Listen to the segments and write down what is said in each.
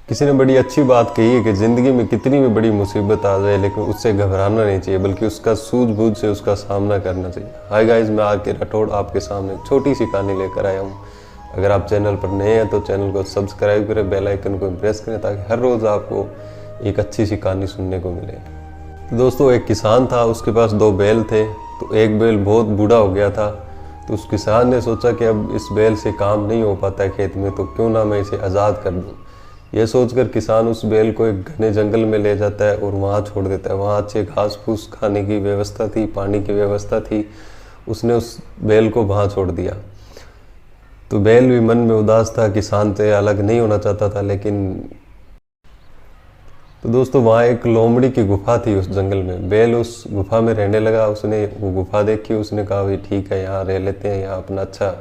किसी ने बड़ी अच्छी बात कही है कि ज़िंदगी में कितनी भी बड़ी मुसीबत आ जाए लेकिन उससे घबराना नहीं चाहिए, बल्कि उसका सूझबूझ से उसका सामना करना चाहिए। हाय गाइस, मैं आर के राठौड़ आपके सामने छोटी सी कहानी लेकर आया हूँ। अगर आप चैनल पर नए हैं तो चैनल को सब्सक्राइब करें, बेल आइकन को प्रेस करें ताकि हर रोज़ आपको एक अच्छी सी कहानी सुनने को मिले। तो दोस्तों, एक किसान था, उसके पास 2 बैल थे। तो एक बैल बहुत बूढ़ा हो गया था, तो उस किसान ने सोचा कि अब इस बैल से काम नहीं हो पाता है खेत में, तो क्यों ना मैं इसे आज़ाद कर दूँ। यह सोचकर किसान उस बैल को एक घने जंगल में ले जाता है और वहाँ छोड़ देता है। वहाँ अच्छे घास फूस खाने की व्यवस्था थी, पानी की व्यवस्था थी। उसने उस बैल को वहाँ छोड़ दिया। तो बैल भी मन में उदास था, किसान से अलग नहीं होना चाहता था। लेकिन तो दोस्तों, वहाँ एक लोमड़ी की गुफा थी उस जंगल में। बैल उस गुफा में रहने लगा। उसने वो गुफा देखी, उसने कहा भाई ठीक है, यहाँ रह लेते हैं, यहाँ अपना अच्छा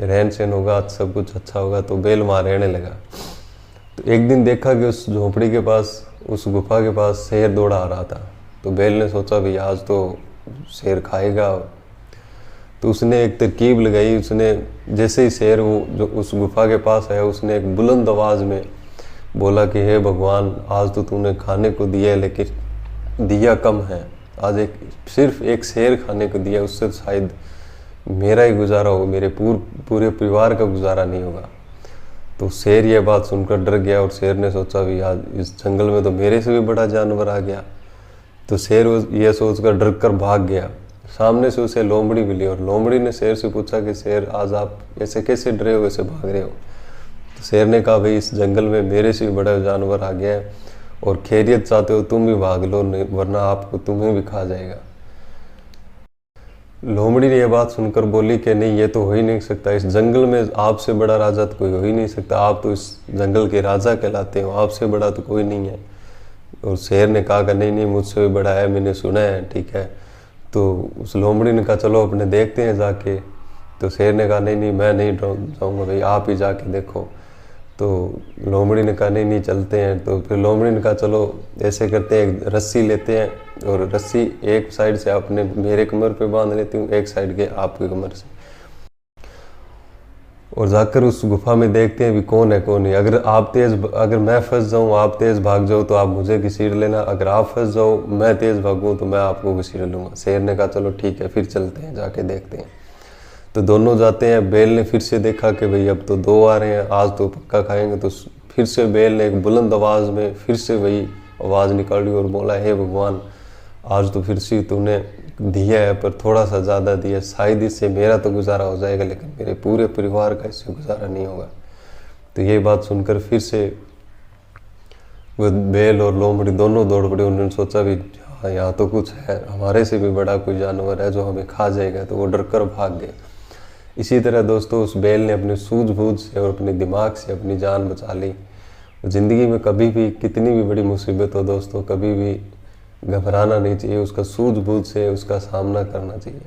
रहन सहन होगा, सब कुछ अच्छा होगा। तो बैल वहाँ रहने लगा। तो एक दिन देखा कि उस झोपड़ी के पास, उस गुफा के पास शेर दौड़ा आ रहा था। तो बैल ने सोचा भाई आज तो शेर खाएगा। तो उसने एक तरकीब लगाई। उसने जैसे ही शेर वो जो उस गुफा के पास आया, उसने एक बुलंद आवाज़ में बोला कि हे भगवान, आज तो तूने खाने को दिया है लेकिन दिया कम है। आज सिर्फ एक शेर खाने को दिया, उससे शायद मेरा ही गुजारा हो, मेरे पूरे परिवार का गुजारा नहीं होगा। तो शेर ये बात सुनकर डर गया और शेर ने सोचा भी आज इस जंगल में तो मेरे से भी बड़ा जानवर आ गया। तो शेर यह सोचकर डर कर भाग गया। सामने से उसे लोमड़ी मिली और लोमड़ी ने शेर से पूछा कि शेर, आज आप ऐसे कैसे डरे हो, ऐसे भाग रहे हो। तो शेर ने कहा भाई इस जंगल में मेरे से भी बड़ा जानवर आ गया है और खैरियत चाहते हो तुम भी भाग लो, वरना आपको तुम्हें भी खा जाएगा। लोमड़ी ने यह बात सुनकर बोली कि नहीं, ये तो हो ही नहीं सकता, इस जंगल में आपसे बड़ा राजा तो कोई हो ही नहीं सकता, आप तो इस जंगल के राजा कहलाते हो, आपसे बड़ा तो कोई नहीं है। और शेर ने कहा कि नहीं नहीं, मुझसे भी बड़ा है, मैंने सुना है, ठीक है। तो उस लोमड़ी ने कहा चलो अपने देखते हैं जाके। तो शेर ने कहा नहीं नहीं, मैं नहीं जाऊँगा भाई, आप ही जाके देखो। तो लोमड़ी ने कहा नहीं नहीं, चलते हैं। तो फिर लोमड़ी ने कहा चलो ऐसे करते हैं, एक रस्सी लेते हैं और रस्सी एक साइड से आपने मेरे कमर पे बांध लेती हूँ, एक साइड के आपकी कमर से, और जाकर उस गुफा में देखते हैं भी कौन है कौन नहीं। अगर मैं फंस जाऊँ, आप तेज़ भाग जाओ तो आप मुझे घसीट लेना, अगर आप फंस जाओ मैं तेज़ भागूँ तो मैं आपको घसीट लूँगा। शेर ने कहा चलो ठीक है, फिर चलते हैं, जाके देखते हैं। तो दोनों जाते हैं। बैल ने फिर से देखा कि भाई अब तो 2 आ रहे हैं, आज तो पक्का खाएंगे। तो फिर से बैल ने एक बुलंद आवाज़ में फिर से वही आवाज़ निकाली और बोला हे भगवान, आज तो फिर से तूने दिया है पर थोड़ा सा ज़्यादा दिया, शायद इससे मेरा तो गुजारा हो जाएगा लेकिन मेरे पूरे परिवार का इससे गुजारा नहीं होगा। तो ये बात सुनकर फिर से वो बैल और लोमड़ी दोनों दौड़ पड़े। उन्होंने सोचा भी हाँ, यहाँ तो कुछ है, हमारे से भी बड़ा कोई जानवर है जो हमें खा जाएगा। तो वो डर कर भाग गए। इसी तरह दोस्तों, उस बैल ने अपने सूझबूझ से और अपने दिमाग से अपनी जान बचा ली। ज़िंदगी में कभी भी कितनी भी बड़ी मुसीबत हो दोस्तों, कभी भी घबराना नहीं चाहिए, उसका सूझबूझ से उसका सामना करना चाहिए।